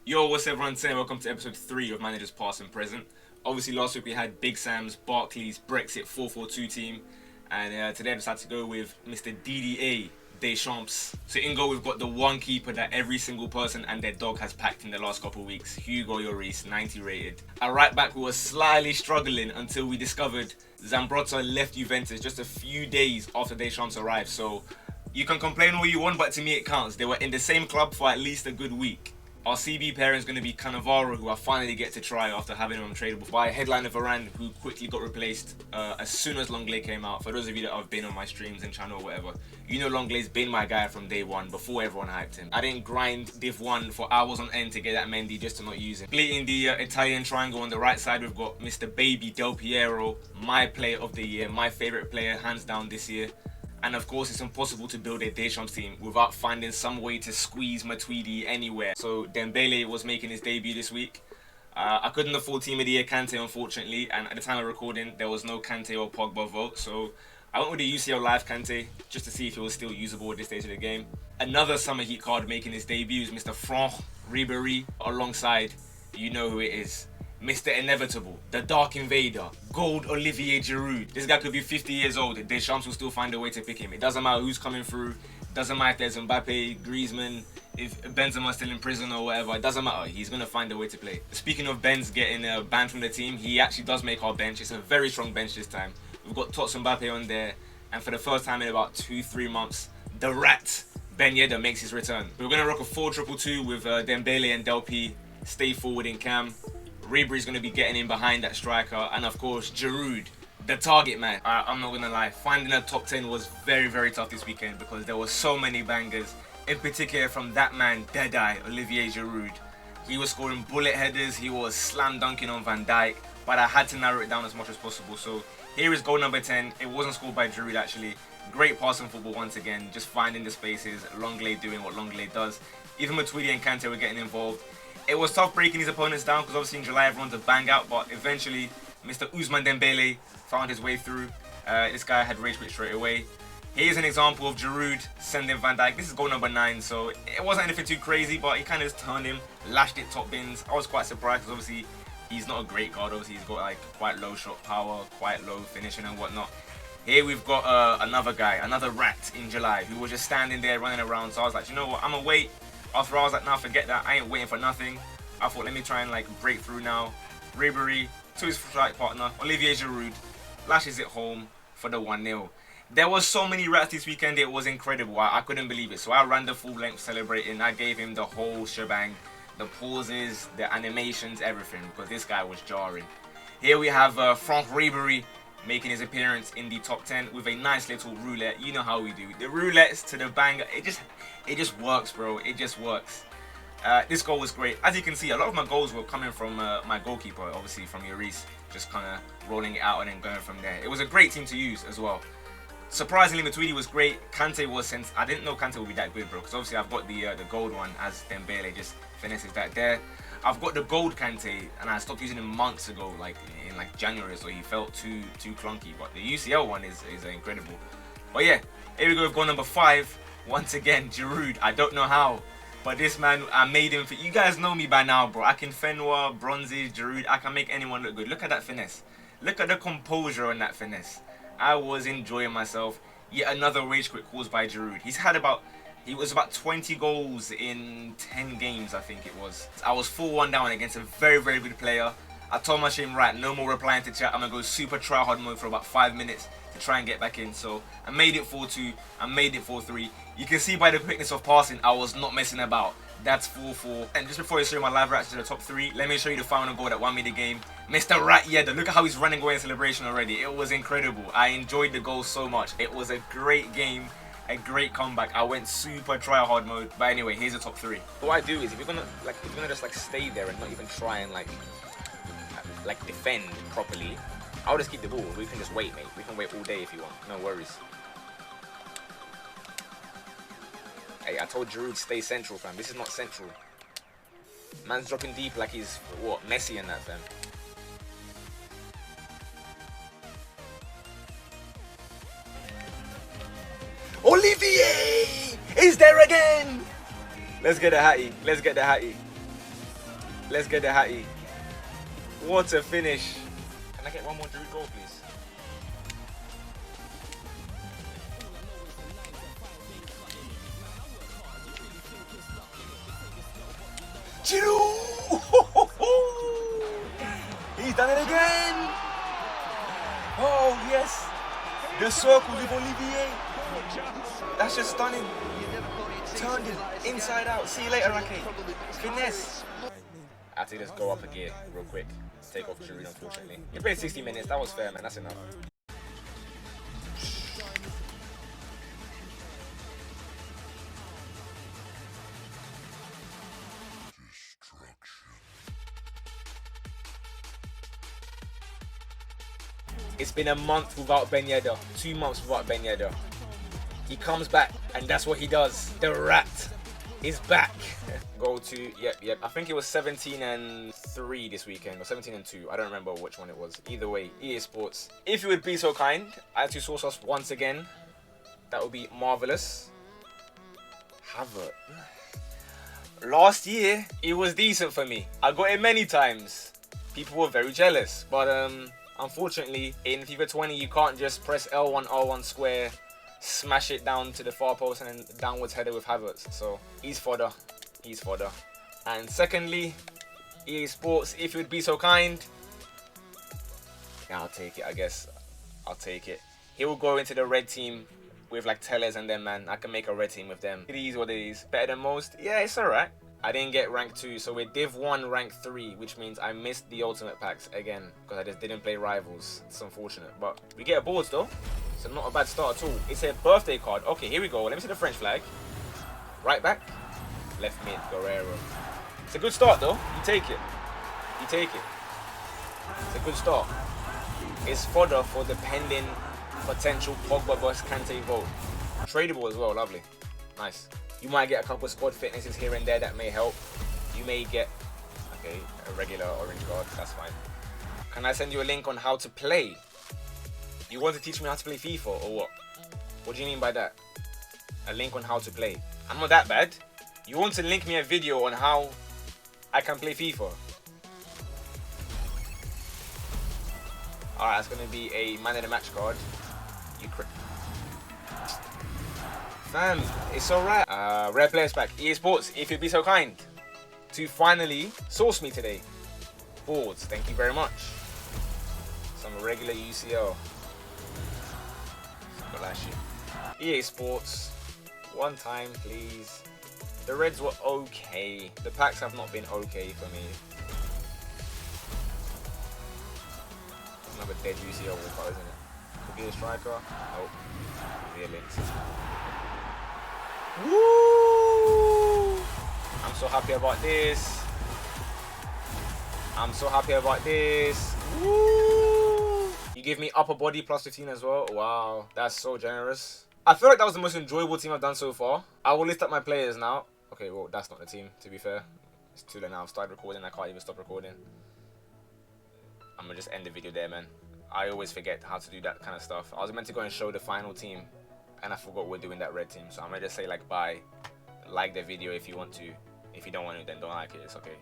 Yo, what's up everyone saying? Welcome to episode 3 of Managers Past and Present. Obviously last week we had Big Sam's, Barclays, Brexit 442 team. And today I decided to go with Mr. DDA, DesCHAMPS. So in goal we've got the one keeper that every single person and their dog has packed in the last couple of weeks. Lloris, 90 rated. At right back we were slightly struggling until we discovered Zambrotta left Juventus just a few days after DesCHAMPS arrived. So you can complain all you want, but to me it counts. They were in the same club for at least a good week. Our CB pairing is going to be Cannavaro, who I finally get to try after having him untradeable, by headliner Varane, who quickly got replaced as soon as Longley came out. For those of you that have been on my streams and channel or whatever, you know Longley's been my guy from day one, before everyone hyped him. I didn't grind Div 1 for hours on end to get that Mendy just to not use him. Completing the Italian triangle on the right side, we've got Mr. Baby Del Piero, my player of the year, my favourite player hands down this year. And of course, it's impossible to build a DesCHAMPS team without finding some way to squeeze Matuidi anywhere. So Dembele was making his debut this week. I couldn't afford Team of the Year Kante, unfortunately, and at the time of recording, there was no Kante or Pogba vote. So I went with the UCL Live Kante just to see if it was still usable at this stage of the game. Another Summer Heat card making his debut is Mr. Franck Ribéry, alongside, you know who it is, Mr. Inevitable, the Dark Invader, Gold Olivier Giroud. This guy could be 50 years old. DesCHAMPS will still find a way to pick him. It doesn't matter who's coming through. It doesn't matter if there's Mbappe, Griezmann, if Benzema's still in prison or whatever. It doesn't matter. He's going to find a way to play. Speaking of Benz getting banned from the team, he actually does make our bench. It's a very strong bench this time. We've got Tots Mbappe on there. And for the first time in about 2-3 months, the rat, Ben Yedder, makes his return. We're going to rock a 4-2-2 with Dembele and Del P. Stay forward in cam. Ribéry's going to be getting in behind that striker, and of course Giroud, the target man. I'm not going to lie, finding a top 10 was very tough this weekend because there were so many bangers, in particular from that man, Deadeye, Olivier Giroud. He was scoring bullet headers, he was slam dunking on Van Dijk, but I had to narrow it down as much as possible. So here is goal number 10. It wasn't scored by Giroud actually. Great passing football once again, just finding the spaces, Longley doing what Longley does. Even Matuidi and Kante were getting involved. It was tough breaking his opponents down because obviously in July everyone's a bang out, but eventually Mr. Ousmane Dembele found his way through. This guy had rage quit straight away. Here's an example of Giroud sending Van Dijk. This is goal number 9, so it wasn't anything too crazy, but he kind of just turned him, lashed it top bins. I was quite surprised because obviously he's not a great guard. Obviously he's got like quite low shot power, quite low finishing and whatnot. Here we've got another guy, another rat in July, who was just standing there running around. So I was like, you know what, I'm gonna wait. After I was like, nah, forget that. I ain't waiting for nothing. I thought, let me try and like break through now. Ribéry to his strike partner, Olivier Giroud, lashes it home for the 1-0. There was so many rats this weekend, it was incredible. I couldn't believe it. So I ran the full length celebrating. I gave him the whole shebang, the pauses, the animations, everything, because this guy was jarring. Here we have Franck Ribéry making his appearance in the top 10 with a nice little roulette. You know how we do. The roulettes to the banger, it just works, bro. It just works. This goal was great. As you can see, a lot of my goals were coming from my goalkeeper, obviously from Lloris, just kind of rolling it out and then going from there. It was a great team to use as well. Surprisingly, Matuidi was great. Kante was, since I didn't know Kante would be that good, bro, because obviously I've got the gold one as Dembele just finishes that there. I've got the gold Kante, and I stopped using him months ago, like in like January, so he felt too clunky. But the UCL one is incredible. But yeah, here we go with goal number 5. Once again, Giroud. I don't know how, but this man, I made him. You guys know me by now, bro. I can Fenwa, Bronzy, Giroud. I can make anyone look good. Look at that finesse. Look at the composure on that finesse. I was enjoying myself. Yet another rage quit caused by Giroud. He was about 20 goals in 10 games, I think it was. I was 4-1 down against a very good player. I told my team, right, no more replying to chat. I'm going to go super try-hard mode for about 5 minutes to try and get back in. So I made it 4-2. I made it 4-3. You can see by the quickness of passing, I was not messing about. That's 4-4. And just before I show you my live reaction to the top 3, let me show you the final goal that won me the game. Mr. Rat Yedder. Look at how he's running away in celebration already. It was incredible. I enjoyed the goal so much. It was a great game. A great comeback. I went super try hard mode. But anyway, here's the top 3. What I do is if you're gonna just like stay there and not even try and like defend properly, I'll just keep the ball. We can just wait, mate. We can wait all day if you want. No worries. Hey, I told Giroud stay central, fam. This is not central. Man's dropping deep like he's what, Messi and that, fam. Olivier is there again. Let's get a hattie. Let's get the hattie. Let's get the hattie. What a finish. Can I get one more Giroud goal, please? Giroud! He's done it again! Oh, yes! The circle with Olivier. That's just stunning. Turned it inside out. See you later, Rake. Finesse. I have to just go up a gear real quick. Take off Giroud, unfortunately. You played 60 minutes. That was fair, man. That's enough. It's been a month without Amenyah, 2 months without Amenyah. He comes back, and that's what he does. The rat is back. Go to, yep. I think it was 17-3 this weekend, or 17-2. I don't remember which one it was. Either way, EA Sports. If you would be so kind, add to source us once again. That would be marvelous. Havertz. Last year, it was decent for me. I got it many times. People were very jealous, but unfortunately, in FIFA 20, you can't just press L1, R1 square, smash it down to the far post and then downwards header with Havertz. So he's fodder. He's fodder. And secondly, EA Sports, if you would be so kind, yeah, I'll take it, I guess. I'll take it. He will go into the red team with like Tellez and them, man. I can make a red team with them. It is what it is. Better than most? Yeah, it's alright. I didn't get rank 2, so we're Div 1 rank 3, which means I missed the ultimate packs again because I just didn't play rivals. It's unfortunate, but we get a boards though, so not a bad start at all. It's a birthday card. Okay, here we go. Let me see the French flag. Right back, left mid, Guerrero. It's a good start though. You take it. You take it. It's a good start. It's fodder for the pending potential Pogba vs Kante vote. Tradable as well. Lovely. Nice. You might get a couple of squad fitnesses here and there that may help. You may get, okay, a regular orange card. That's fine. Can I send you a link on how to play? You want to teach me how to play FIFA or what? What do you mean by that? A link on how to play? I'm not that bad. You want to link me a video on how I can play FIFA? Alright, that's going to be a man of the match card. Fam, it's alright. Rare players pack. EA Sports, if you'd be so kind to finally source me today. Boards, thank you very much. Some regular UCL. EA Sports, one time please. The reds were okay. The packs have not been okay for me. Another dead UCL walkout, isn't it? Could be a striker. Nope. Could be a Lynx. Woo! I'm so happy about this. I'm so happy about this. Woo! You give me upper body plus 15 as well. Wow, that's so generous. I feel like that was the most enjoyable team I've done so far. I will list up my players now. Okay, well, that's not the team, to be fair. It's too late now. I've started recording. I can't even stop recording. I'm going to just end the video there, man. I always forget how to do that kind of stuff. I was meant to go and show the final team, and I forgot we're doing that red team. So I'm going to just say, like, bye. Like the video if you want to. If you don't want to, then don't like it. It's okay.